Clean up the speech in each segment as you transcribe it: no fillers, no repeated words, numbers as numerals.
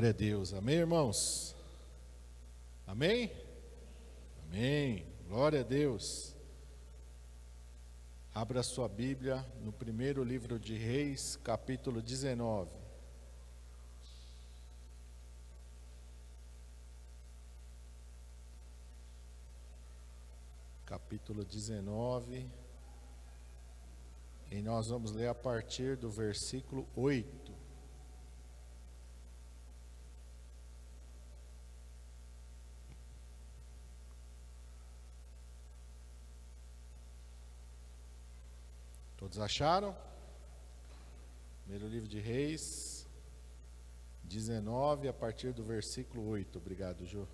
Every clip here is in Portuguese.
Glória a Deus, amém, irmãos? Amém? Amém, glória a Deus. Abra sua Bíblia no primeiro livro de Reis, capítulo 19. Capítulo 19, e nós vamos ler a partir do versículo 8. Todos acharam? Primeiro livro de Reis, 19, a partir do versículo 8. Obrigado, Jô.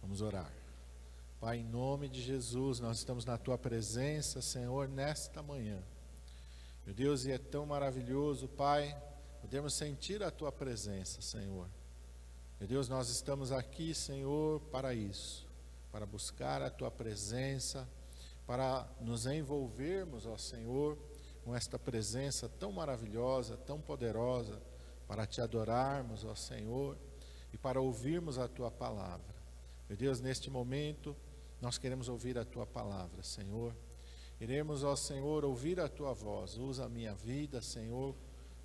Vamos orar. Pai, em nome de Jesus, nós estamos na Tua presença, Senhor, nesta manhã. Meu Deus, e é tão maravilhoso, Pai, podemos sentir a Tua presença, Senhor. Meu Deus, nós estamos aqui, Senhor, para isso. Para buscar a Tua presença, para nos envolvermos, ó Senhor, com esta presença tão maravilhosa, tão poderosa, para Te adorarmos, ó Senhor, e para ouvirmos a Tua palavra. Meu Deus, neste momento, nós queremos ouvir a Tua palavra, Senhor. Iremos, ó Senhor, ouvir a Tua voz. Usa a minha vida, Senhor,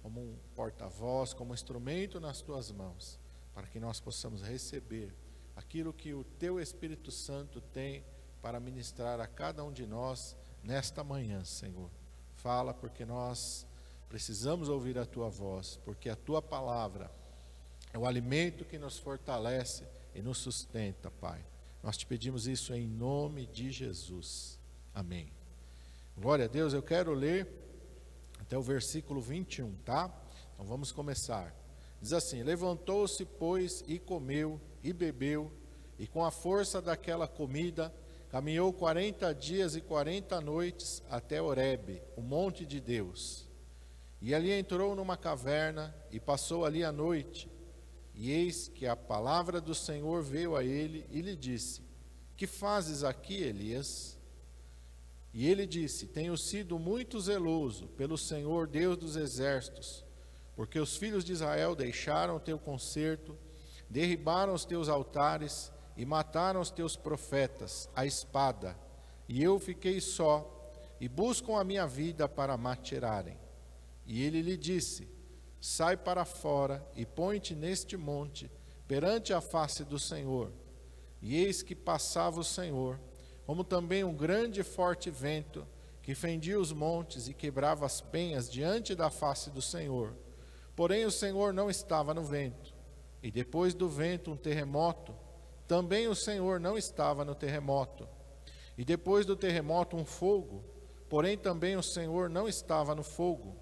como um porta-voz, como um instrumento nas Tuas mãos, para que nós possamos receber aquilo que o Teu Espírito Santo tem para ministrar a cada um de nós nesta manhã, Senhor. Fala, porque nós precisamos ouvir a Tua voz, porque a Tua palavra é o alimento que nos fortalece e nos sustenta, Pai. Nós Te pedimos isso em nome de Jesus. Amém. Glória a Deus. Eu quero ler até o versículo 21, tá? Então vamos começar. Diz assim: levantou-se, pois, e comeu, e bebeu, e com a força daquela comida, caminhou 40 dias e 40 noites até Horebe, o monte de Deus. E ali entrou numa caverna, e passou ali a noite. E eis que a palavra do Senhor veio a ele, e lhe disse: que fazes aqui, Elias? E ele disse: tenho sido muito zeloso pelo Senhor Deus dos exércitos, porque os filhos de Israel deixaram o teu concerto, derribaram os teus altares e mataram os teus profetas, a espada, e eu fiquei só, e buscam a minha vida para me tirarem. E ele lhe disse: sai para fora e põe-te neste monte, perante a face do Senhor. E eis que passava o Senhor, como também um grande e forte vento, que fendia os montes e quebrava as penhas diante da face do Senhor. Porém o Senhor não estava no vento. E depois do vento um terremoto, também o Senhor não estava no terremoto. E depois do terremoto um fogo, porém também o Senhor não estava no fogo.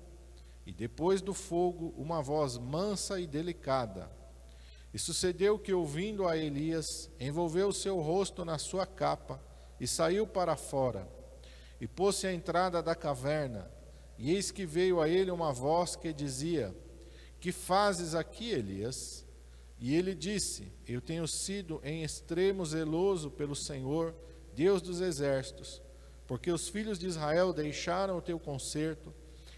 E depois do fogo uma voz mansa e delicada. E sucedeu que, ouvindo a Elias, envolveu o seu rosto na sua capa e saiu para fora. E pôs-se à entrada da caverna, e eis que veio a ele uma voz que dizia: que fazes aqui, Elias? E ele disse: eu tenho sido em extremo zeloso pelo Senhor, Deus dos exércitos, porque os filhos de Israel deixaram o teu concerto,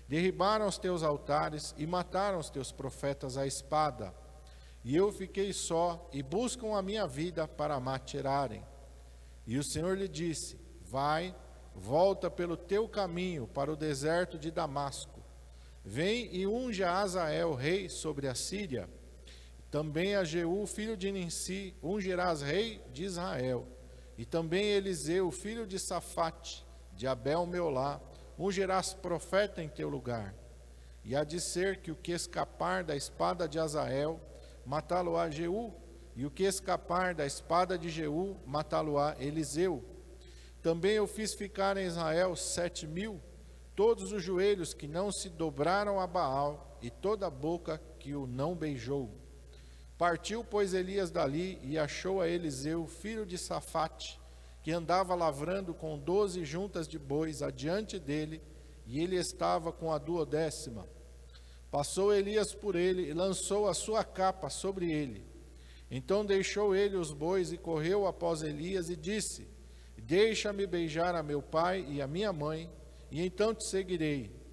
derribaram os teus altares e mataram os teus profetas à espada. E eu fiquei só, e buscam a minha vida para me tirarem. E o Senhor lhe disse: vai, volta pelo teu caminho para o deserto de Damasco. Vem e unge a Azael, rei sobre a Síria. Também a Jeú, filho de Ninsi, ungirás rei de Israel. E também Eliseu, filho de Safate, de Abel-Meolá, ungirás profeta em teu lugar. E há de ser que o que escapar da espada de Azael, matá-lo-á Jeú, e o que escapar da espada de Jeú, matá-lo-á Eliseu. Também eu fiz ficar em Israel 7.000, todos os joelhos que não se dobraram a Baal, e toda a boca que o não beijou. Partiu, pois, Elias dali, e achou a Eliseu, filho de Safate, que andava lavrando com 12 juntas de bois adiante dele, e ele estava com a 12ª. Passou Elias por ele, e lançou a sua capa sobre ele. Então deixou ele os bois, e correu após Elias, e disse: deixa-me beijar a meu pai e a minha mãe, e então te seguirei.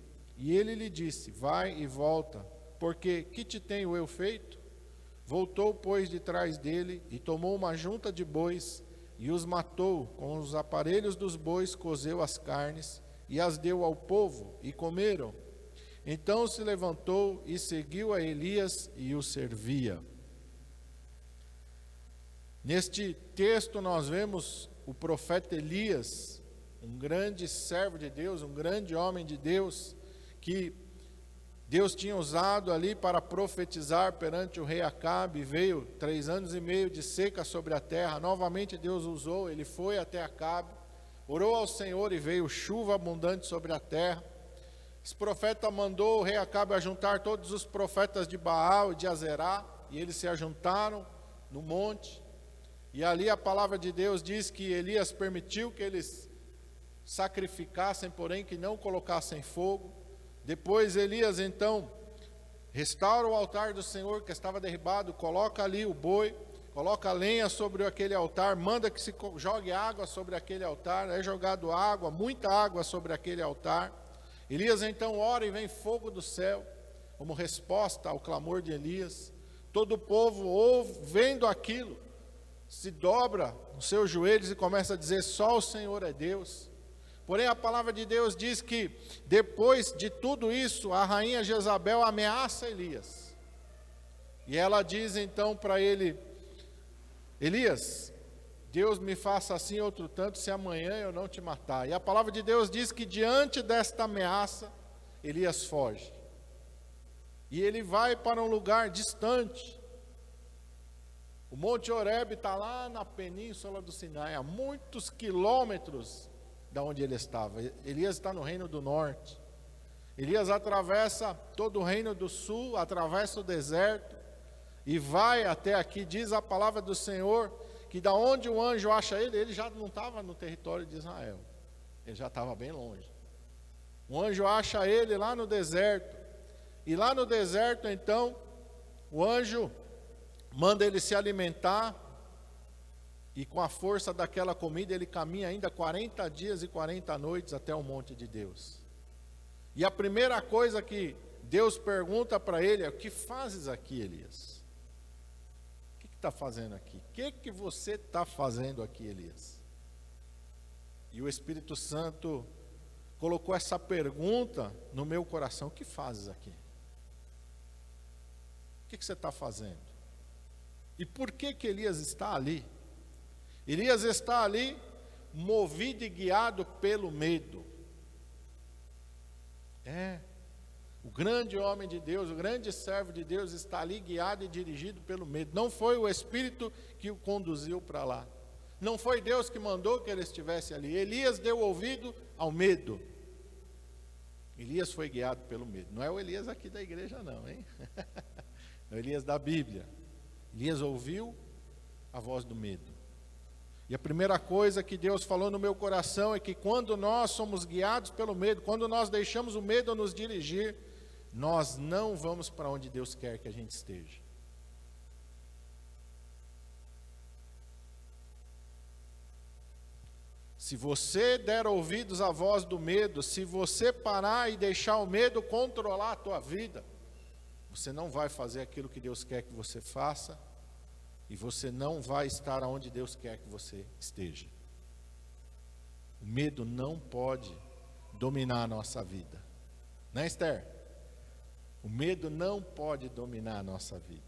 E ele lhe disse: vai e volta, porque que te tenho eu feito? Voltou, pois, de trás dele, e tomou uma junta de bois, e os matou, com os aparelhos dos bois cozeu as carnes, e as deu ao povo, e comeram. Então se levantou e seguiu a Elias, e o servia. Neste texto nós vemos o profeta Elias, um grande servo de Deus, um grande homem de Deus, que Deus tinha usado ali para profetizar perante o rei Acabe. Veio 3 anos e meio de seca sobre a terra. Novamente Deus usou, ele foi até Acabe, orou ao Senhor e veio chuva abundante sobre a terra. Esse profeta mandou o rei Acabe ajuntar todos os profetas de Baal e de Azerá, e eles se ajuntaram no monte. E ali a palavra de Deus diz que Elias permitiu que eles sacrificassem, porém que não colocassem fogo. Depois Elias então restaura o altar do Senhor que estava derribado, coloca ali o boi, coloca lenha sobre aquele altar, manda que se jogue água sobre aquele altar, é jogado água, muita água sobre aquele altar. Elias então ora e vem fogo do céu, como resposta ao clamor de Elias. Todo o povo ouve, vendo aquilo, se dobra nos seus joelhos e começa a dizer: só o Senhor é Deus. Porém a palavra de Deus diz que depois de tudo isso, a rainha Jezabel ameaça Elias. E ela diz então para ele: Elias, Deus me faça assim outro tanto, se amanhã eu não te matar. E a palavra de Deus diz que diante desta ameaça, Elias foge. E ele vai para um lugar distante. O Monte Horebe está lá na península do Sinai, a muitos quilômetros da onde ele estava. Elias está no reino do norte. Elias atravessa todo o reino do sul, atravessa o deserto e vai até aqui. Diz a palavra do Senhor que da onde o anjo acha ele, ele já não estava no território de Israel, ele já estava bem longe. O anjo acha ele lá no deserto, e lá no deserto então o anjo manda ele se alimentar, e com a força daquela comida ele caminha ainda 40 dias e 40 noites até o monte de Deus. E a primeira coisa que Deus pergunta para ele é: o que fazes aqui, Elias? O que está fazendo aqui? O que você está fazendo aqui, Elias? E o Espírito Santo colocou essa pergunta no meu coração: o que fazes aqui? O que você está fazendo? E por que Elias está ali? Elias está ali movido e guiado pelo medo. O grande homem de Deus, o grande servo de Deus está ali guiado e dirigido pelo medo. Não foi o Espírito que o conduziu para lá. Não foi Deus que mandou que ele estivesse ali. Elias deu ouvido ao medo. Elias foi guiado pelo medo. Não é o Elias aqui da igreja não, hein? É o Elias da Bíblia. Elias ouviu a voz do medo. E a primeira coisa que Deus falou no meu coração é que quando nós somos guiados pelo medo, quando nós deixamos o medo nos dirigir, nós não vamos para onde Deus quer que a gente esteja. Se você der ouvidos à voz do medo, se você parar e deixar o medo controlar a tua vida, você não vai fazer aquilo que Deus quer que você faça, e você não vai estar onde Deus quer que você esteja. O medo não pode dominar a nossa vida. Né, Esther? O medo não pode dominar a nossa vida.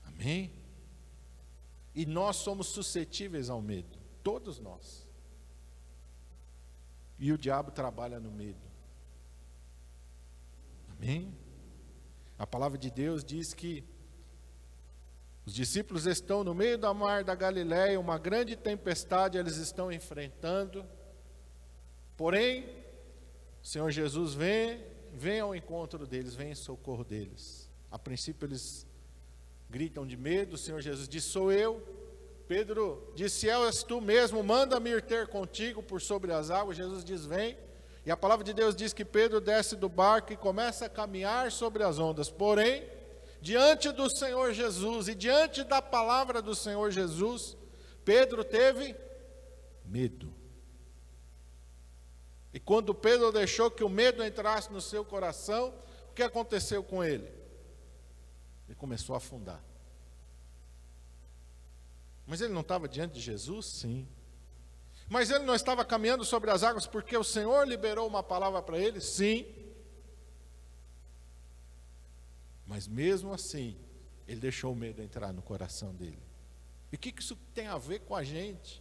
Amém? E nós somos suscetíveis ao medo, todos nós. E o diabo trabalha no medo. Amém? A palavra de Deus diz que os discípulos estão no meio da mar da Galileia, uma grande tempestade eles estão enfrentando. Porém, o Senhor Jesus vem ao encontro deles, vem em socorro deles. A princípio eles gritam de medo, o Senhor Jesus diz: sou eu. Pedro disse: és tu mesmo, manda-me ir ter contigo por sobre as águas. Jesus diz: vem. E a palavra de Deus diz que Pedro desce do barco e começa a caminhar sobre as ondas. Porém, diante do Senhor Jesus e diante da palavra do Senhor Jesus, Pedro teve medo. E quando Pedro deixou que o medo entrasse no seu coração, o que aconteceu com ele? Ele começou a afundar. Mas ele não estava diante de Jesus? Sim. Mas ele não estava caminhando sobre as águas porque o Senhor liberou uma palavra para ele? Sim. Mas mesmo assim, ele deixou o medo entrar no coração dele. E o que isso tem a ver com a gente?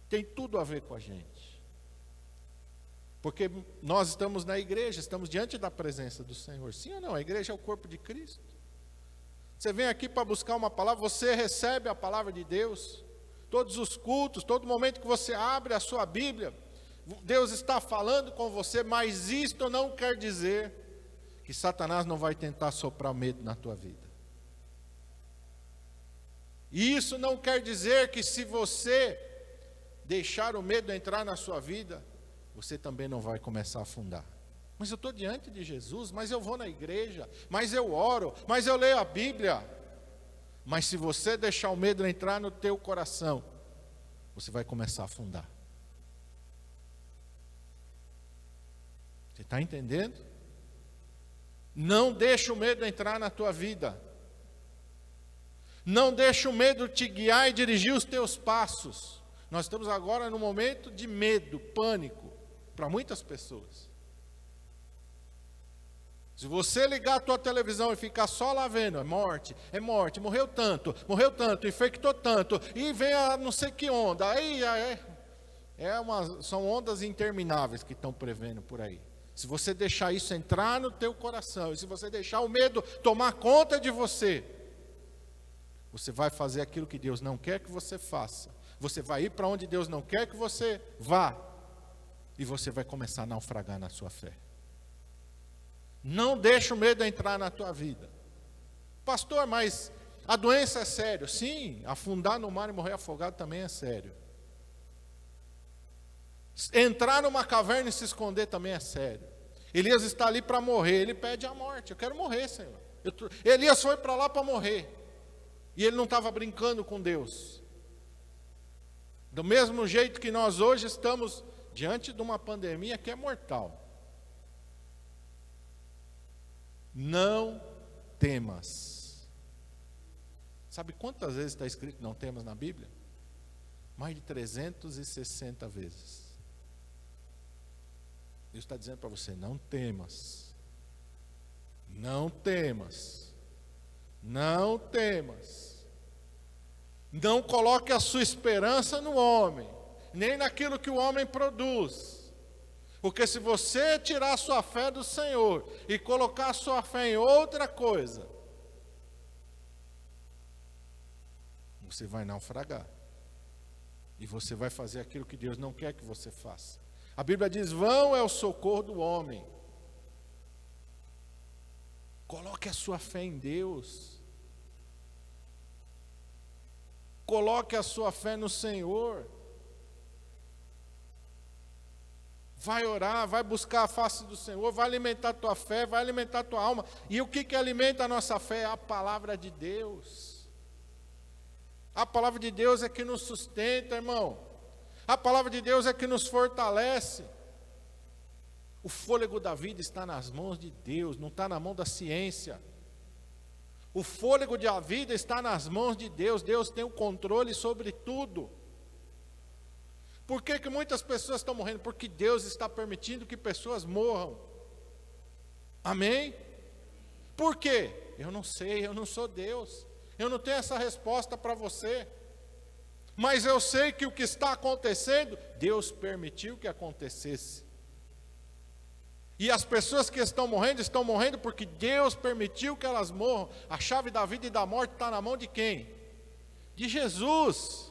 Tem tudo a ver com a gente. Porque nós estamos na igreja, estamos diante da presença do Senhor. Sim ou não? A igreja é o corpo de Cristo. Você vem aqui para buscar uma palavra, você recebe a palavra de Deus. Todos os cultos, todo momento que você abre a sua Bíblia, Deus está falando com você, mas isto não quer dizer que Satanás não vai tentar soprar medo na tua vida. E isso não quer dizer que se você deixar o medo entrar na sua vida, você também não vai começar a afundar. Mas eu estou diante de Jesus, mas eu vou na igreja, mas eu oro, mas eu leio a Bíblia. Mas se você deixar o medo entrar no teu coração, você vai começar a afundar. Você está entendendo? Não deixe o medo entrar na tua vida. Não deixe o medo te guiar e dirigir os teus passos. Nós estamos agora num momento de medo, pânico, para muitas pessoas. Se você ligar a tua televisão e ficar só lá vendo, é morte, morreu tanto, infectou tanto, e vem a não sei que onda, aí são ondas intermináveis que estão prevendo por aí. Se você deixar isso entrar no teu coração, e se você deixar o medo tomar conta de você, você vai fazer aquilo que Deus não quer que você faça. Você vai ir para onde Deus não quer que você vá. E você vai começar a naufragar na sua fé. Não deixe o medo entrar na tua vida. Pastor, mas a doença é sério. Sim, afundar no mar e morrer afogado também é sério. Entrar numa caverna e se esconder também é sério. Elias está ali para morrer, ele pede a morte. Eu quero morrer, Senhor. Elias foi para lá para morrer. E ele não estava brincando com Deus. Do mesmo jeito que nós hoje estamos diante de uma pandemia que é mortal. Não temas. Sabe quantas vezes está escrito não temas na Bíblia? Mais de 360 vezes. Deus está dizendo para você, não temas. Não temas. Não temas. Não coloque a sua esperança no homem, nem naquilo que o homem produz. Porque se você tirar a sua fé do Senhor e colocar a sua fé em outra coisa, você vai naufragar. E você vai fazer aquilo que Deus não quer que você faça. A Bíblia diz, vão é o socorro do homem. Coloque a sua fé em Deus. Coloque a sua fé no Senhor. Vai orar, vai buscar a face do Senhor, vai alimentar a tua fé, vai alimentar a tua alma. E o que alimenta a nossa fé? É a palavra de Deus. A palavra de Deus é que nos sustenta, irmão. A palavra de Deus é que nos fortalece. O fôlego da vida está nas mãos de Deus, não está na mão da ciência. O fôlego da vida está nas mãos de Deus. Deus tem o controle sobre tudo. Por que muitas pessoas estão morrendo? Porque Deus está permitindo que pessoas morram. Amém? Por quê? Eu não sei, eu não sou Deus. Eu não tenho essa resposta para você. Mas eu sei que o que está acontecendo, Deus permitiu que acontecesse. E as pessoas que estão morrendo porque Deus permitiu que elas morram. A chave da vida e da morte está na mão de quem? De Jesus.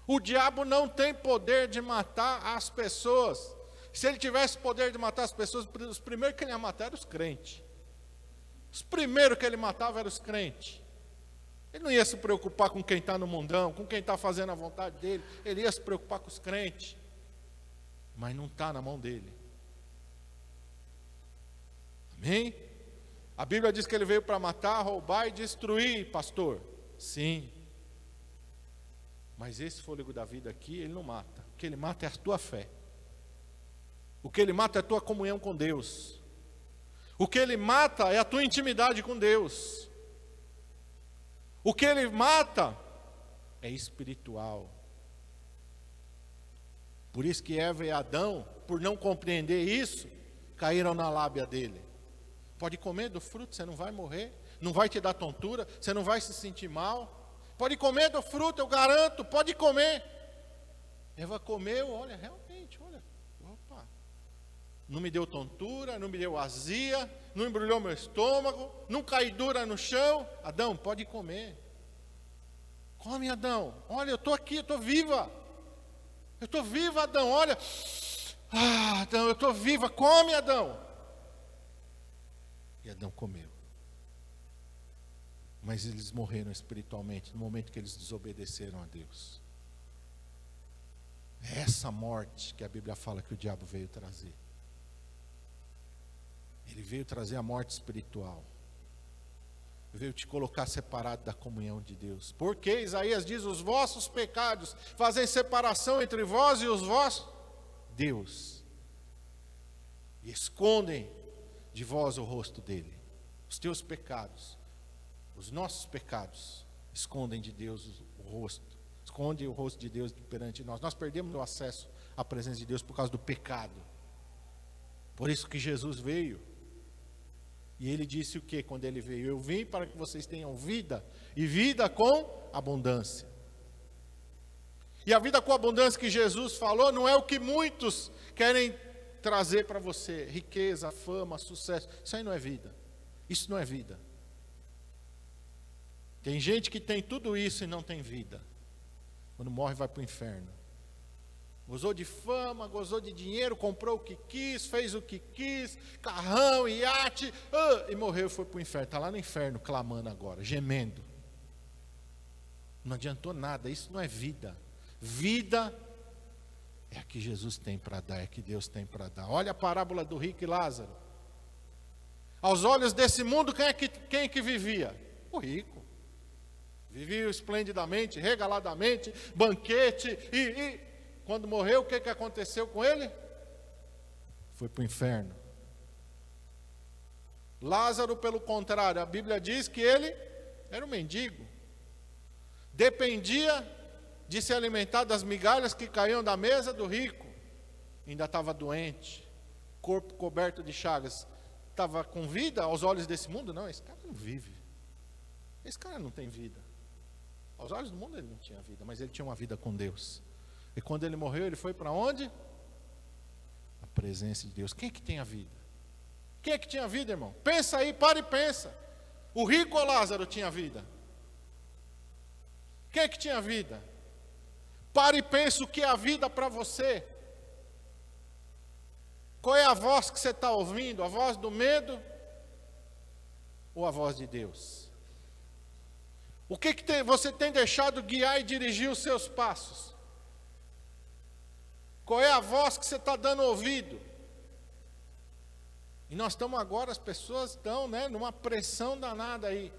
O diabo não tem poder de matar as pessoas. Se ele tivesse poder de matar as pessoas, os primeiros que ele ia matar eram os crentes. Os primeiros que ele matava eram os crentes. Ele não ia se preocupar com quem está no mundão, com quem está fazendo a vontade dele. Ele ia se preocupar com os crentes. Mas não está na mão dele. Amém? A Bíblia diz que ele veio para matar, roubar e destruir, pastor. Sim. Mas esse fôlego da vida aqui, ele não mata. O que ele mata é a tua fé. O que ele mata é a tua comunhão com Deus. O que ele mata é a tua intimidade com Deus. O que ele mata é espiritual. Por isso que Eva e Adão, por não compreender isso, caíram na lábia dele. Pode comer do fruto, você não vai morrer, não vai te dar tontura, você não vai se sentir mal. Pode comer do fruto, eu garanto, pode comer. Eva comeu, olha, realmente, olha, opa. Não me deu tontura, não me deu azia, não embrulhou meu estômago, não caí dura no chão. Adão, pode comer. Come, Adão, olha, eu estou aqui, eu estou viva. Eu estou viva, Adão, olha. Adão, eu estou viva, come, Adão. E Adão comeu. Mas eles morreram espiritualmente no momento que eles desobedeceram a Deus. É essa morte que a Bíblia fala que o diabo veio trazer. Ele veio trazer a morte espiritual. Veio te colocar separado da comunhão de Deus. Porque Isaías diz: os vossos pecados fazem separação entre vós e os vossos Deus. E escondem de vós o rosto dele. Os teus pecados, os nossos pecados, escondem de Deus o rosto. Esconde o rosto de Deus perante nós. Nós perdemos o acesso à presença de Deus por causa do pecado. Por isso que Jesus veio. E ele disse o que quando ele veio? Eu vim para que vocês tenham vida, e vida com abundância. E a vida com abundância que Jesus falou não é o que muitos querem trazer para você. Riqueza, fama, sucesso. Isso aí não é vida. Isso não é vida. Tem gente que tem tudo isso e não tem vida. Quando morre vai para o inferno. Gozou de fama, gozou de dinheiro, comprou o que quis, fez o que quis, carrão, iate, e morreu e foi para o inferno. Está lá no inferno clamando agora, gemendo. Não adiantou nada, isso não é vida. Vida é a que Jesus tem para dar, é a que Deus tem para dar. Olha a parábola do rico e Lázaro. Aos olhos desse mundo, quem é que vivia? O rico. Vivia esplendidamente, regaladamente, banquete, e quando morreu, o que aconteceu com ele? Foi para o inferno. Lázaro, pelo contrário, a Bíblia diz que ele era um mendigo. Dependia de se alimentar das migalhas que caíam da mesa do rico. Ainda estava doente, corpo coberto de chagas. Estava com vida aos olhos desse mundo? Não, esse cara não vive. Esse cara não tem vida. Aos olhos do mundo ele não tinha vida, mas ele tinha uma vida com Deus. E quando ele morreu, ele foi para onde? A presença de Deus. Quem é que tem a vida? Quem é que tinha vida, irmão? Pensa aí, para e pensa. O rico ou Lázaro tinha vida? Quem é que tinha vida? Para e pensa o que é a vida para você. Qual é a voz que você está ouvindo? A voz do medo ou a voz de Deus? O que você tem deixado guiar e dirigir os seus passos? Qual é a voz que você está dando ouvido? E nós estamos agora, as pessoas estão numa pressão danada aí.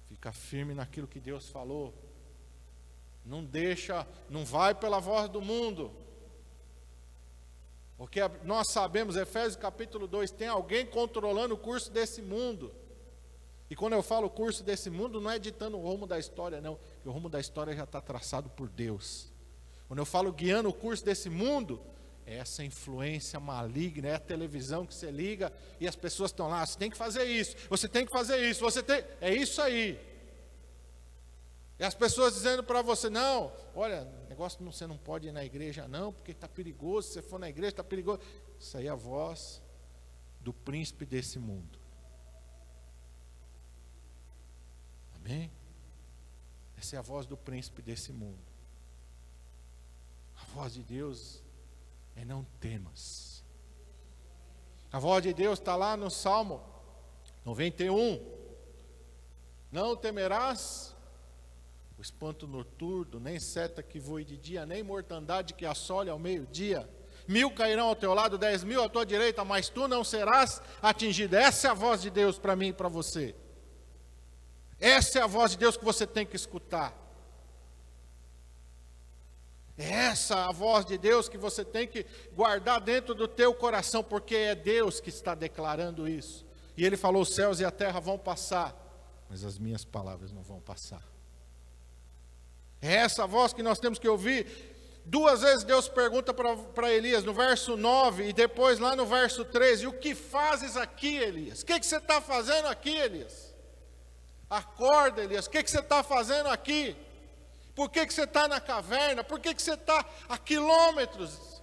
Fica firme naquilo que Deus falou. Não deixa, não vai pela voz do mundo. Porque nós sabemos, Efésios capítulo 2, tem alguém controlando o curso desse mundo. E quando eu falo curso desse mundo, não é ditando o rumo da história, não. Porque o rumo da história já está traçado por Deus. Quando eu falo guiando o curso desse mundo, é essa influência maligna, é a televisão que você liga e as pessoas estão lá, você tem que fazer isso, você tem que fazer isso, é isso aí. E as pessoas dizendo para você, não, olha, negócio você não pode ir na igreja não, porque está perigoso, se você for na igreja está perigoso. Isso aí é a voz do príncipe desse mundo. Amém? Essa é a voz do príncipe desse mundo. A voz de Deus é não temas. A voz de Deus está lá no Salmo 91. Não temerás o espanto noturno, nem seta que voe de dia, nem mortandade que assole ao meio-dia. 1000 cairão ao teu lado, 10.000 à tua direita, mas tu não serás atingido. Essa é a voz de Deus para mim e para você. Essa é a voz de Deus que você tem que escutar. É essa a voz de Deus que você tem que guardar dentro do teu coração, porque é Deus que está declarando isso. E Ele falou, os céus e a terra vão passar, mas as minhas palavras não vão passar. É essa voz que nós temos que ouvir. 2 vezes Deus pergunta para Elias, no verso 9 e depois lá no verso 13, o que fazes aqui, Elias? O que você está fazendo aqui, Elias? Acorda, Elias, o que você está fazendo aqui? Por que você está na caverna? Por que você está a quilômetros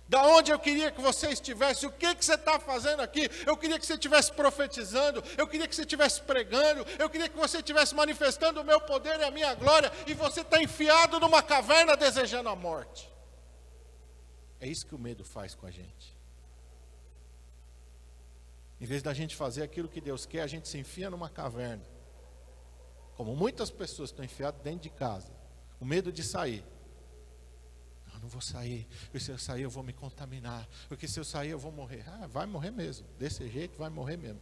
da onde eu queria que você estivesse? O que você está fazendo aqui? Eu queria que você estivesse profetizando, eu queria que você estivesse pregando, eu queria que você estivesse manifestando o meu poder e a minha glória, e você está enfiado numa caverna desejando a morte. É isso que o medo faz com a gente. Em vez da gente fazer aquilo que Deus quer, a gente se enfia numa caverna. Como muitas pessoas estão enfiadas dentro de casa, o medo de sair. Não vou sair, porque se eu sair eu vou me contaminar, porque se eu sair eu vou morrer. Vai morrer mesmo, desse jeito vai morrer mesmo.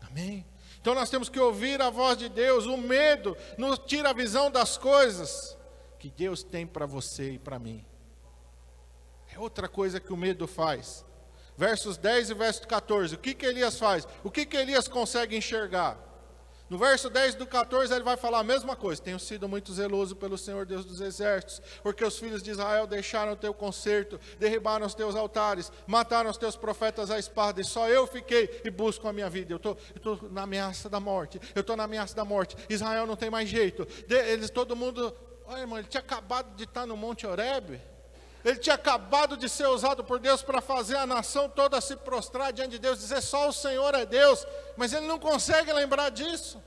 Amém? Então nós temos que ouvir a voz de Deus. O medo nos tira a visão das coisas que Deus tem para você e para mim. É outra coisa que o medo faz. Versos 10 e verso 14, o que Elias faz? O que Elias consegue enxergar? No verso 10 do 14 ele vai falar a mesma coisa. Tenho sido muito zeloso pelo Senhor Deus dos exércitos, porque os filhos de Israel deixaram o teu concerto, derribaram os teus altares, mataram os teus profetas à espada, e só eu fiquei e busco a minha vida. Eu estou na ameaça da morte, Israel não tem mais jeito. Todo mundo, olha irmão, ele tinha acabado de estar no Monte Horebe. Ele tinha acabado de ser usado por Deus para fazer a nação toda se prostrar diante de Deus, dizer só o Senhor é Deus, mas ele não consegue lembrar disso.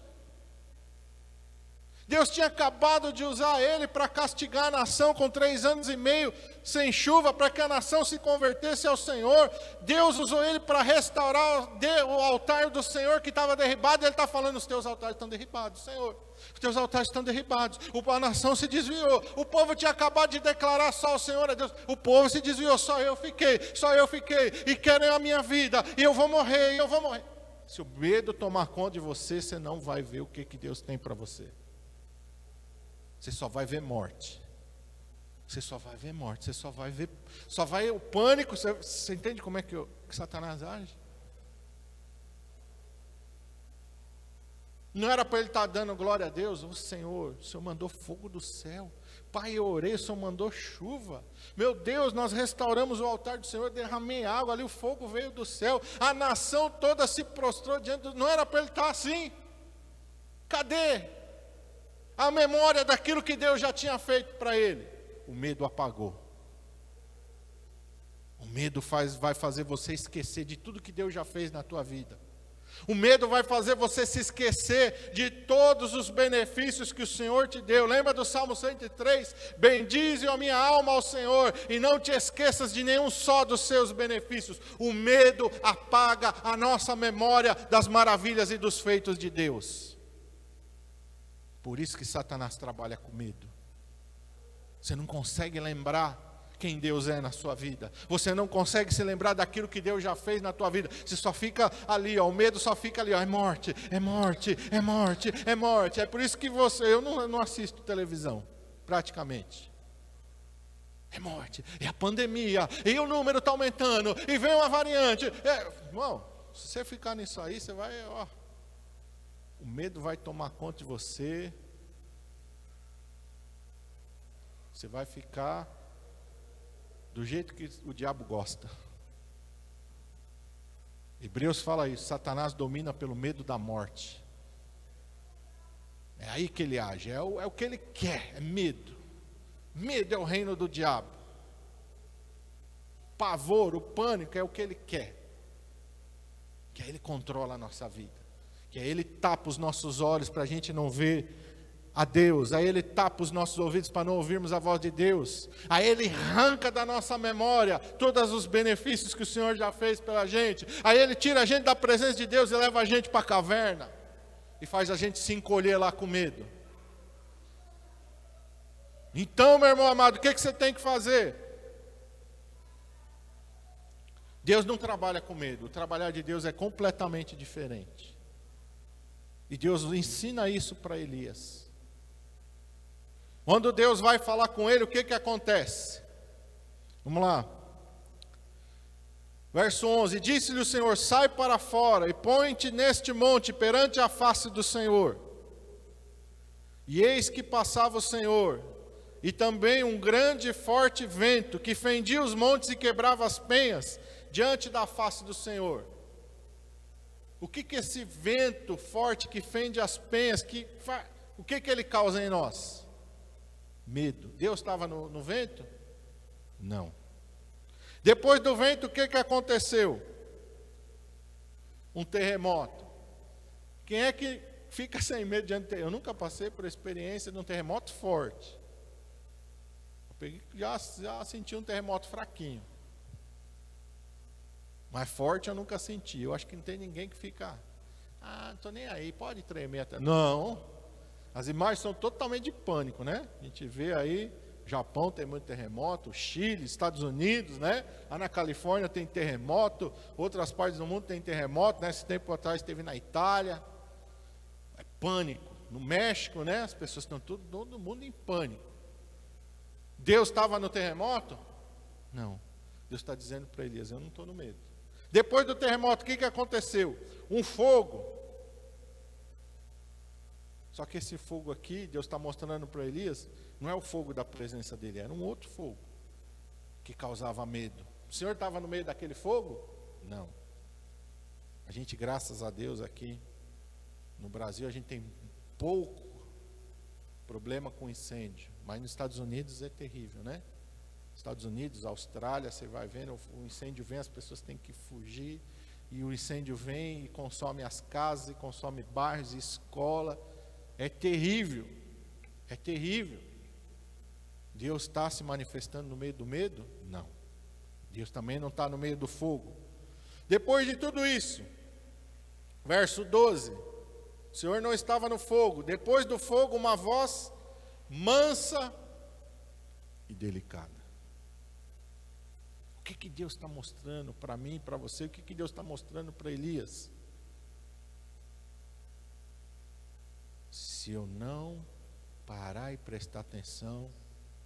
Deus tinha acabado de usar ele para castigar a nação com 3 anos e meio sem chuva, para que a nação se convertesse ao Senhor. Deus usou ele para restaurar o altar do Senhor que estava derribado. Ele está falando, os teus altares estão derribados, Senhor. Os teus altares estão derribados. A nação se desviou. O povo tinha acabado de declarar só o Senhor é Deus. O povo se desviou, só eu fiquei. E querem a minha vida. E eu vou morrer. Se o medo tomar conta de você, você não vai ver o que Deus tem para você. Você só vai ver morte. Você só vai ver o pânico. Você entende como é que Satanás age? Não era para ele estar dando glória a Deus. O Senhor mandou fogo do céu. Pai, eu orei, o Senhor mandou chuva. Meu Deus, nós restauramos o altar do Senhor, derramei água ali, o fogo veio do céu. A nação toda se prostrou diante do... Não era para ele estar assim. Cadê a memória daquilo que Deus já tinha feito para ele? O medo apagou. O medo vai fazer você esquecer de tudo que Deus já fez na tua vida. O medo vai fazer você se esquecer de todos os benefícios que o Senhor te deu. Lembra do Salmo 103? Bendize a minha alma ao Senhor e não te esqueças de nenhum só dos seus benefícios. O medo apaga a nossa memória das maravilhas e dos feitos de Deus. Por isso que Satanás trabalha com medo. Você não consegue lembrar quem Deus é na sua vida. Você não consegue se lembrar daquilo que Deus já fez na tua vida. Você só fica ali, o medo só fica ali, é morte. É por isso que eu não assisto televisão, praticamente. É morte, é a pandemia, e o número está aumentando, e vem uma variante. Irmão, se você ficar nisso aí, você vai... O medo vai tomar conta de você. Você vai ficar do jeito que o diabo gosta. Hebreus fala isso, Satanás domina pelo medo da morte. É aí que ele age, é o que ele quer, é medo. Medo é o reino do diabo. Pavor, o pânico é o que ele quer. Que aí ele controla a nossa vida. Que aí ele tapa os nossos olhos para a gente não ver a Deus. Aí ele tapa os nossos ouvidos para não ouvirmos a voz de Deus. Aí ele arranca da nossa memória todos os benefícios que o Senhor já fez pela gente. Aí ele tira a gente da presença de Deus e leva a gente para a caverna. E faz a gente se encolher lá com medo. Então, meu irmão amado, o que você tem que fazer? Deus não trabalha com medo. O trabalhar de Deus é completamente diferente. E Deus ensina isso para Elias. Quando Deus vai falar com ele, o que acontece? Vamos lá. Verso 11, disse-lhe o Senhor, sai para fora e põe-te neste monte perante a face do Senhor. E eis que passava o Senhor, e também um grande e forte vento, que fendia os montes e quebrava as penhas, diante da face do Senhor. O que esse vento forte que fende as penhas, o que ele causa em nós? Medo. Deus estava no vento? Não. Depois do vento, o que aconteceu? Um terremoto. Quem é que fica sem medo diante de terremoto? Eu nunca passei por experiência de um terremoto forte. Já senti um terremoto fraquinho. Mas forte eu nunca senti. Eu acho que não tem ninguém que fica, não estou nem aí, pode tremer até. Não. As imagens são totalmente de pânico, né? A gente vê aí, Japão tem muito terremoto, Chile, Estados Unidos, né? Lá na Califórnia tem terremoto, outras partes do mundo tem terremoto, né? Esse tempo atrás teve na Itália. É pânico. No México, né? As pessoas estão todo mundo em pânico. Deus estava no terremoto? Não. Deus está dizendo para Elias, eu não estou no medo. Depois do terremoto, o que aconteceu? Um fogo. Só que esse fogo aqui, Deus está mostrando para Elias, não é o fogo da presença dele, era um outro fogo que causava medo. O Senhor estava no meio daquele fogo? Não. A gente, graças a Deus, aqui no Brasil, a gente tem pouco problema com incêndio, mas nos Estados Unidos é terrível, né? Estados Unidos, Austrália, você vai vendo, o incêndio vem, as pessoas têm que fugir, e o incêndio vem e consome as casas, e consome bairros, e escola. É terrível, é terrível. Deus está se manifestando no meio do medo? Não. Deus também não está no meio do fogo. Depois de tudo isso, verso 12, o Senhor não estava no fogo. Depois do fogo, uma voz mansa e delicada. O que Deus está mostrando para mim e para você? O que Deus está mostrando para Elias? Se eu não parar e prestar atenção,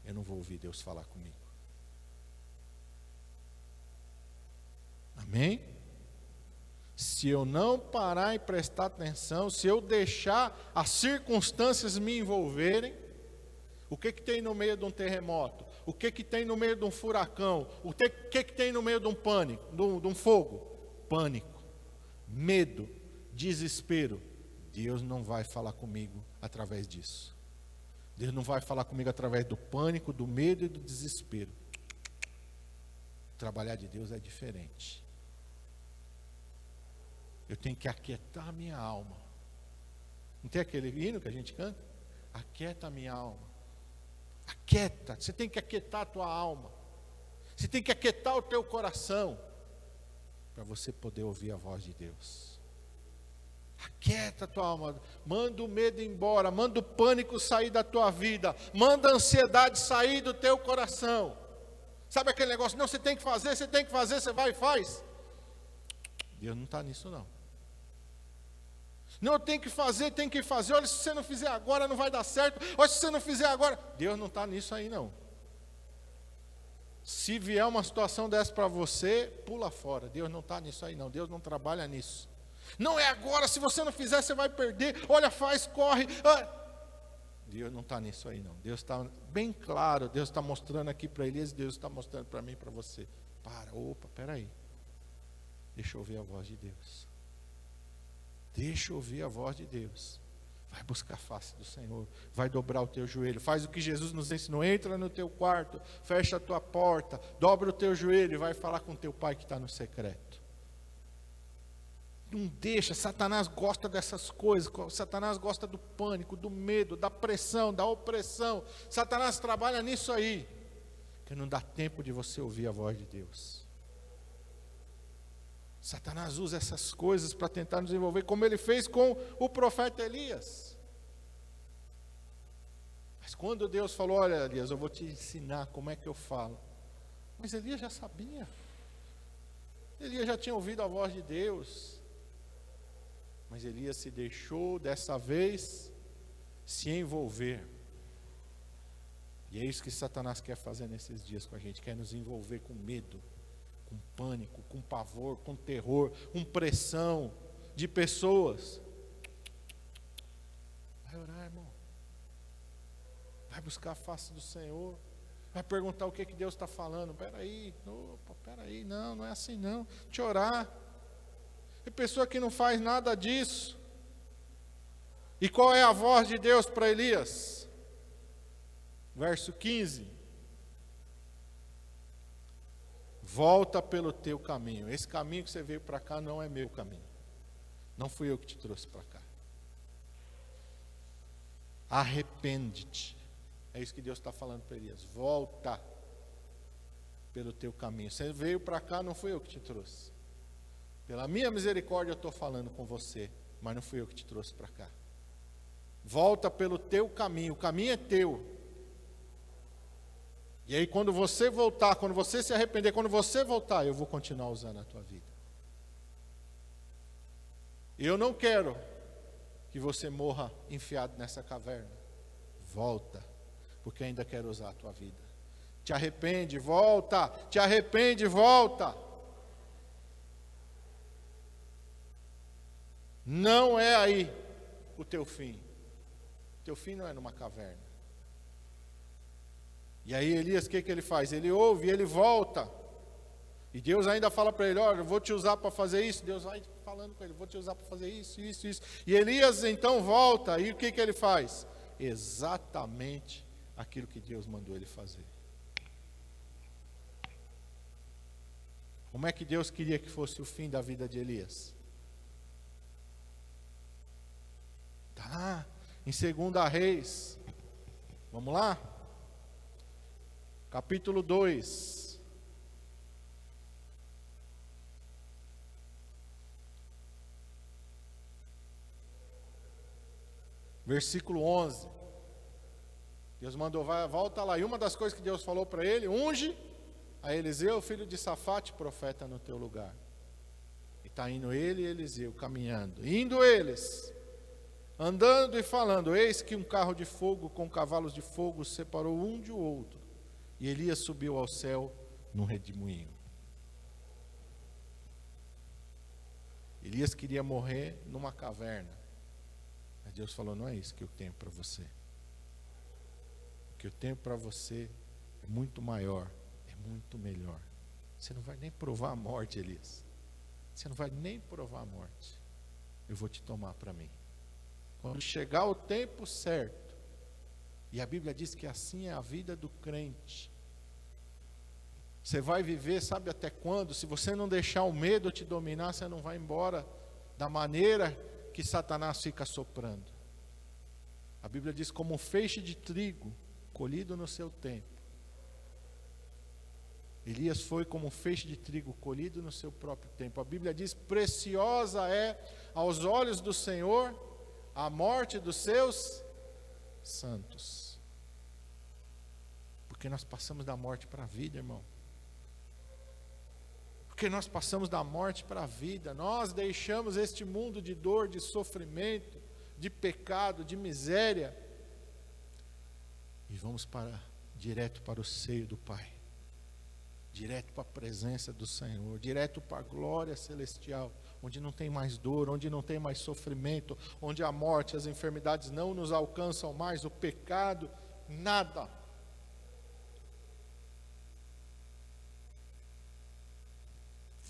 eu não vou ouvir Deus falar comigo. Amém? Se eu não parar e prestar atenção, se eu deixar as circunstâncias me envolverem, o que tem no meio de um terremoto? O que tem no meio de um furacão? O que tem no meio de um pânico, de um fogo? Pânico, medo, desespero. Deus não vai falar comigo através disso. Deus não vai falar comigo através do pânico, do medo e do desespero. Trabalhar de Deus é diferente. Eu tenho que aquietar a minha alma. Não tem aquele hino que a gente canta? Aquieta a minha alma. Aquieta, você tem que aquietar a tua alma. Você tem que aquietar o teu coração para você poder ouvir a voz de Deus. Aquieta a tua alma, manda o medo embora, manda o pânico sair da tua vida, manda a ansiedade sair do teu coração. Sabe aquele negócio, não, você tem que fazer, você vai e faz. Deus não está nisso não. Não, tem que fazer, olha, se você não fizer agora não vai dar certo, olha, se você não fizer agora, Deus não está nisso aí não. Se vier uma situação dessa para você, pula fora, Deus não está nisso aí não, Deus não trabalha nisso. Não é agora, se você não fizer você vai perder, olha, faz, corre. Deus não está nisso aí não, Deus está bem claro, Deus está mostrando aqui para Elias, Deus está mostrando para mim e para você. Peraí, deixa eu ouvir a voz de Deus. Deixa eu ouvir a voz de Deus. Vai buscar a face do Senhor. Vai dobrar o teu joelho. Faz o que Jesus nos ensinou. Entra no teu quarto. Fecha a tua porta. Dobra o teu joelho e vai falar com teu pai que está no secreto. Não deixa. Satanás gosta dessas coisas. Satanás gosta do pânico, do medo, da pressão, da opressão. Satanás trabalha nisso aí. Que não dá tempo de você ouvir a voz de Deus. Satanás usa essas coisas para tentar nos envolver, como ele fez com o profeta Elias. Mas quando Deus falou, olha Elias, eu vou te ensinar como é que eu falo. Mas Elias já sabia. Elias já tinha ouvido a voz de Deus. Mas Elias se deixou, dessa vez, se envolver. E é isso que Satanás quer fazer nesses dias com a gente, quer nos envolver com medo, com pânico, com pavor, com terror, com pressão de pessoas. Vai orar, irmão. Vai buscar a face do Senhor. Vai perguntar o que Deus está falando. Peraí, não é assim não. Deixa eu orar. Tem pessoa que não faz nada disso. E qual é a voz de Deus para Elias? Verso 15. Volta pelo teu caminho. Esse caminho que você veio para cá não é meu caminho. Não fui eu que te trouxe para cá. Arrepende-te. É isso que Deus está falando para Elias. Volta pelo teu caminho. Você veio para cá, não fui eu que te trouxe. Pela minha misericórdia eu estou falando com você, mas não fui eu que te trouxe para cá. Volta pelo teu caminho. O caminho é teu. E aí quando você voltar, quando você se arrepender, quando você voltar, eu vou continuar usando a tua vida. Eu não quero que você morra enfiado nessa caverna. Volta, porque ainda quero usar a tua vida. Te arrepende, volta. Te arrepende, volta. Não é aí o teu fim. O teu fim não é numa caverna. E aí Elias, o que ele faz? Ele ouve e ele volta. E Deus ainda fala para ele, olha, eu vou te usar para fazer isso. Deus vai falando com ele, vou te usar para fazer isso. E Elias então volta, e o que ele faz? Exatamente aquilo que Deus mandou ele fazer. Como é que Deus queria que fosse o fim da vida de Elias? Está lá, em 2 Reis. Vamos lá? Capítulo 2. Versículo 11. Deus mandou, volta lá. E uma das coisas que Deus falou para ele, unge a Eliseu, filho de Safate, profeta no teu lugar. E está indo ele e Eliseu, caminhando. Indo eles, andando e falando, eis que um carro de fogo com cavalos de fogo separou um de outro. E Elias subiu ao céu num redemoinho. Elias queria morrer numa caverna. Mas Deus falou, não é isso que eu tenho para você. O que eu tenho para você é muito maior, é muito melhor. Você não vai nem provar a morte, Elias. Você não vai nem provar a morte. Eu vou te tomar para mim. Quando chegar o tempo certo, e a Bíblia diz que assim é a vida do crente. Você vai viver, sabe até quando? Se você não deixar o medo te dominar, você não vai embora da maneira que Satanás fica soprando. A Bíblia diz como um feixe de trigo colhido no seu tempo. Elias foi como um feixe de trigo colhido no seu próprio tempo. A Bíblia diz, preciosa é aos olhos do Senhor a morte dos seus santos. Porque nós passamos da morte para a vida, irmão. Porque nós passamos da morte para a vida. Nós deixamos este mundo de dor, de sofrimento, de pecado, de miséria. E vamos direto para o seio do Pai. Direto para a presença do Senhor. Direto para a glória celestial. Onde não tem mais dor, onde não tem mais sofrimento. Onde a morte, as enfermidades não nos alcançam mais. O pecado, nada.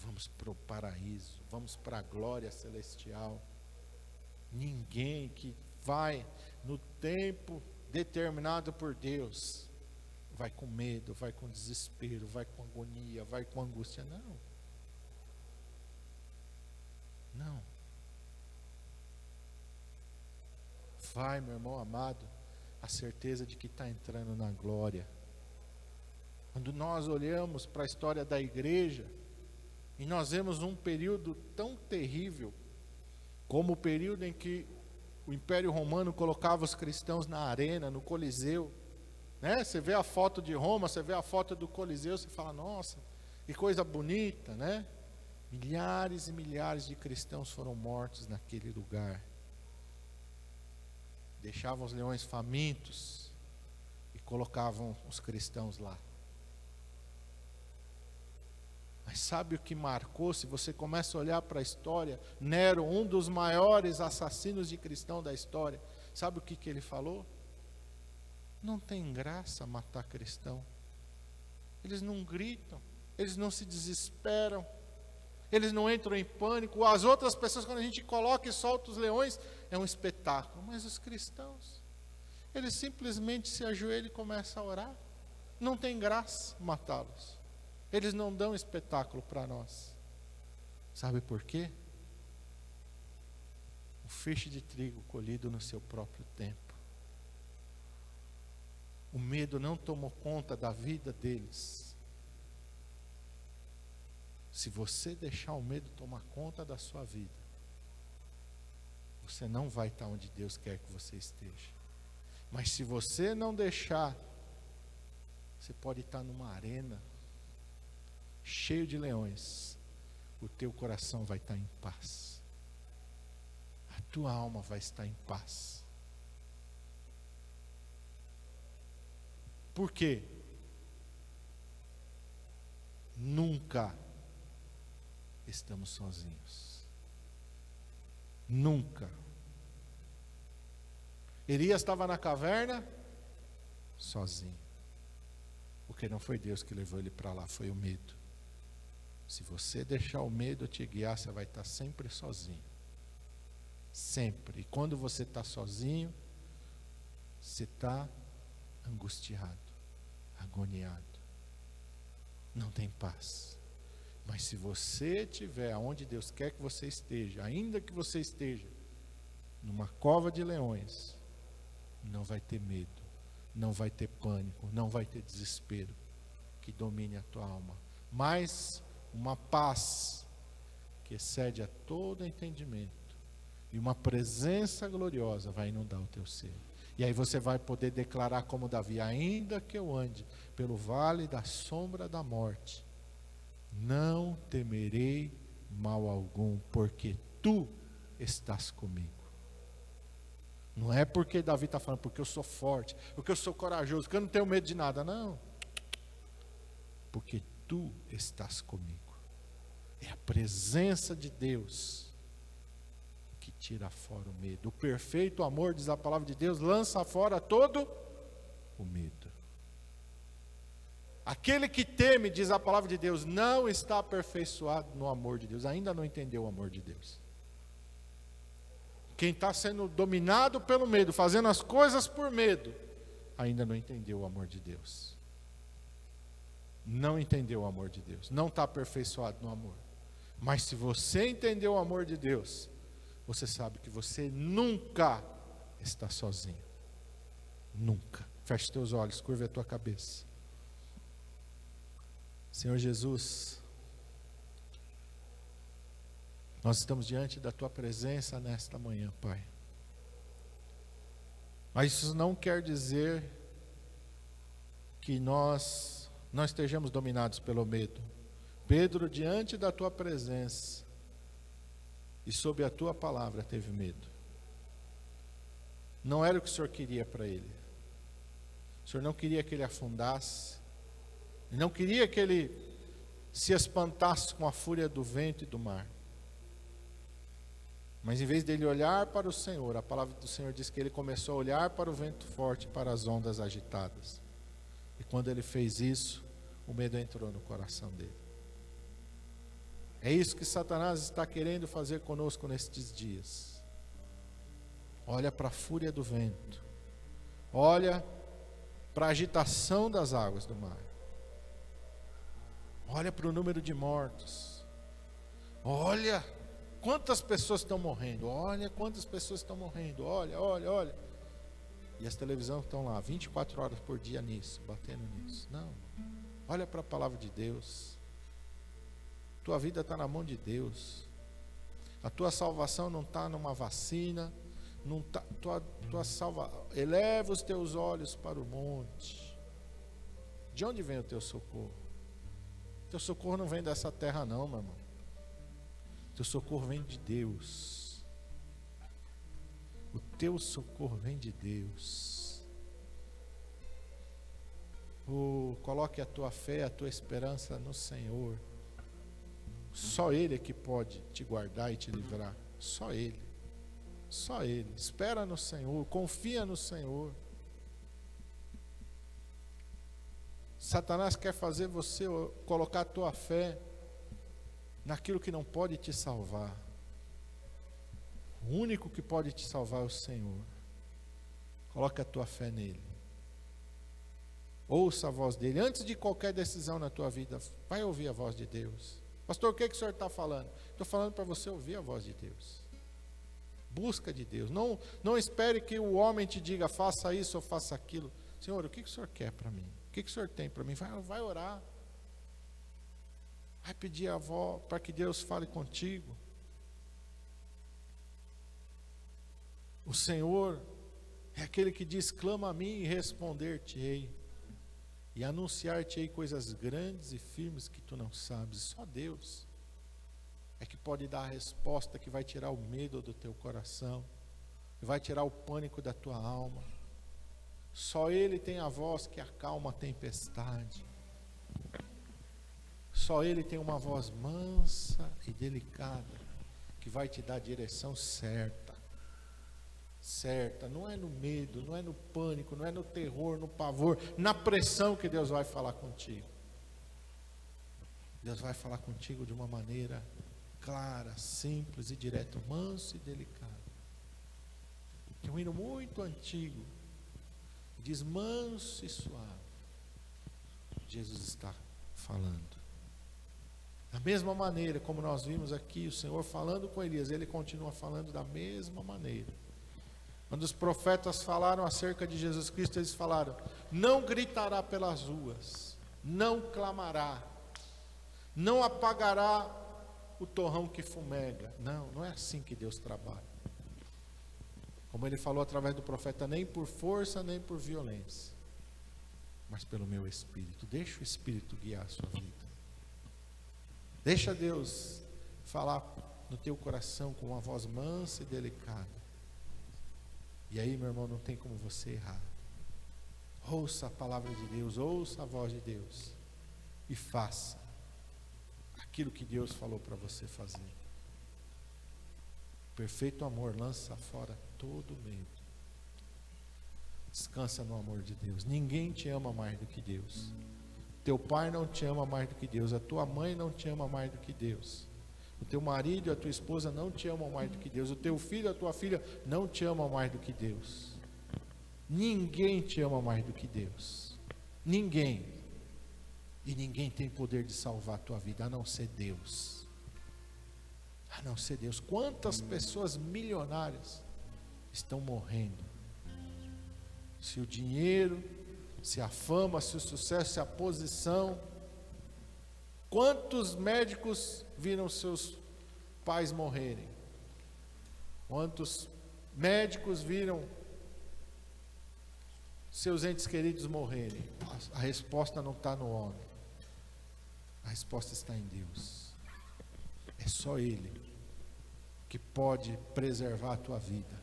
Vamos para o paraíso, vamos para a glória celestial. Ninguém que vai no tempo determinado por Deus, vai com medo, vai com desespero, vai com agonia, vai com angústia. Não. Não. Vai, meu irmão amado, a certeza de que está entrando na glória. Quando nós olhamos para a história da igreja, e nós vemos um período tão terrível, como o período em que o Império Romano colocava os cristãos na arena, no Coliseu, né? Você vê a foto de Roma, você vê a foto do Coliseu, você fala, nossa, que coisa bonita, né? Milhares e milhares de cristãos foram mortos naquele lugar. Deixavam os leões famintos, e colocavam os cristãos lá. Mas sabe o que marcou? Se você começa a olhar para a história, Nero, um dos maiores assassinos de cristão da história, sabe o que ele falou? Não tem graça matar cristão. Eles não gritam, eles não se desesperam, eles não entram em pânico. As outras pessoas, quando a gente coloca e solta os leões, é um espetáculo. Mas os cristãos, eles simplesmente se ajoelham e começam a orar. Não tem graça matá-los. Eles não dão espetáculo para nós. Sabe por quê? O feixe de trigo colhido no seu próprio tempo. O medo não tomou conta da vida deles. Se você deixar o medo tomar conta da sua vida, você não vai estar onde Deus quer que você esteja. Mas se você não deixar, você pode estar numa arena cheio de leões, o teu coração vai estar em paz, a tua alma vai estar em paz. Por quê? Nunca estamos sozinhos. Nunca. Elias estava na caverna sozinho, porque não foi Deus que levou ele para lá, foi o medo. Se você deixar o medo te guiar, você vai estar sempre sozinho. Sempre. E quando você está sozinho, você está angustiado, agoniado. Não tem paz. Mas se você estiver onde Deus quer que você esteja, ainda que você esteja numa cova de leões, não vai ter medo, não vai ter pânico, não vai ter desespero que domine a tua alma. Mas uma paz que excede a todo entendimento e uma presença gloriosa vai inundar o teu ser. E aí você vai poder declarar como Davi: ainda que eu ande pelo vale da sombra da morte, não temerei mal algum, porque tu estás comigo. Não é porque Davi está falando porque eu sou forte, porque eu sou corajoso, porque eu não tenho medo de nada, não. Porque tu estás comigo. É a presença de Deus que tira fora o medo. O perfeito amor, diz a palavra de Deus, lança fora todo o medo. Aquele que teme, diz a palavra de Deus, não está aperfeiçoado no amor de Deus, ainda não entendeu o amor de Deus. Quem está sendo dominado pelo medo, fazendo as coisas por medo, ainda não entendeu o amor de Deus. Não entendeu o amor de Deus, não está aperfeiçoado no amor. Mas se você entendeu o amor de Deus, você sabe que você nunca está sozinho. Nunca. Feche teus olhos, curva a tua cabeça. Senhor Jesus, nós estamos diante da tua presença nesta manhã, Pai. Mas isso não quer dizer que nós não estejamos dominados pelo medo. Pedro, diante da tua presença e sob a tua palavra, teve medo. Não era o que o Senhor queria para ele. O Senhor não queria que ele afundasse. Não queria que ele se espantasse com a fúria do vento e do mar. Mas em vez dele olhar para o Senhor, a palavra do Senhor diz que ele começou a olhar para o vento forte, para as ondas agitadas. E quando ele fez isso, o medo entrou no coração dele. É isso que Satanás está querendo fazer conosco nestes dias. Olha para a fúria do vento. Olha para a agitação das águas do mar. Olha para o número de mortos. Olha quantas pessoas estão morrendo. Olha quantas pessoas estão morrendo. Olha. E as televisões estão lá 24 horas por dia nisso, batendo nisso. Não. Olha para a palavra de Deus. Tua vida está na mão de Deus. A tua salvação não está numa vacina. Não tá, eleva os teus olhos para o monte. De onde vem o teu socorro? Teu socorro não vem dessa terra não, meu irmão. Teu socorro vem de Deus. O teu socorro vem de Deus. Coloque a tua fé, a tua esperança no Senhor. Só Ele é que pode te guardar e te livrar. Só Ele. Só Ele. Espera no Senhor, confia no Senhor. Satanás quer fazer você colocar a tua fé naquilo que não pode te salvar. O único que pode te salvar é o Senhor. Coloca a tua fé nele. Ouça a voz dele. Antes de qualquer decisão na tua vida, vai ouvir a voz de Deus. Pastor, o que o senhor está falando? Estou falando para você ouvir a voz de Deus. Busca de Deus. Não espere que o homem te diga, faça isso ou faça aquilo. Senhor, o que o senhor quer para mim? O que o senhor tem para mim? Vai orar. Vai pedir a avó para que Deus fale contigo. O Senhor é aquele que diz, clama a mim e responder-te-ei. E anunciar-te-ei coisas grandes e firmes que tu não sabes. Só Deus é que pode dar a resposta que vai tirar o medo do teu coração, que vai tirar o pânico da tua alma. Só Ele tem a voz que acalma a tempestade. Só Ele tem uma voz mansa e delicada, que vai te dar a direção certa. Certa, não é no medo, não é no pânico, não é no terror, no pavor, na pressão que Deus vai falar contigo. Deus vai falar contigo de uma maneira clara, simples e direta, manso e delicado. Tem um hino muito antigo, diz manso e suave. Jesus está falando. Da mesma maneira como nós vimos aqui o Senhor falando com Elias, Ele continua falando da mesma maneira. Quando os profetas falaram acerca de Jesus Cristo, eles falaram, não gritará pelas ruas, não clamará, não apagará o torrão que fumega. Não é assim que Deus trabalha. Como Ele falou através do profeta, nem por força, nem por violência, mas pelo meu Espírito. Deixa o Espírito guiar a sua vida. Deixa Deus falar no teu coração com uma voz mansa e delicada. E aí, meu irmão, não tem como você errar. Ouça a palavra de Deus, ouça a voz de Deus e faça aquilo que Deus falou para você fazer. Perfeito amor lança fora todo medo. Descansa no amor de Deus. Ninguém te ama mais do que Deus. Teu pai não te ama mais do que Deus. A tua mãe não te ama mais do que Deus. O teu marido e a tua esposa não te amam mais do que Deus. O teu filho e a tua filha não te amam mais do que Deus. Ninguém te ama mais do que Deus. Ninguém. E ninguém tem poder de salvar a tua vida, a não ser Deus. A não ser Deus. Quantas pessoas milionárias estão morrendo? Se o dinheiro, se a fama, se o sucesso, se a posição. Quantos médicos viram seus pais morrerem? Quantos médicos viram seus entes queridos morrerem? A resposta não está no homem. A resposta está em Deus. É só Ele que pode preservar a tua vida.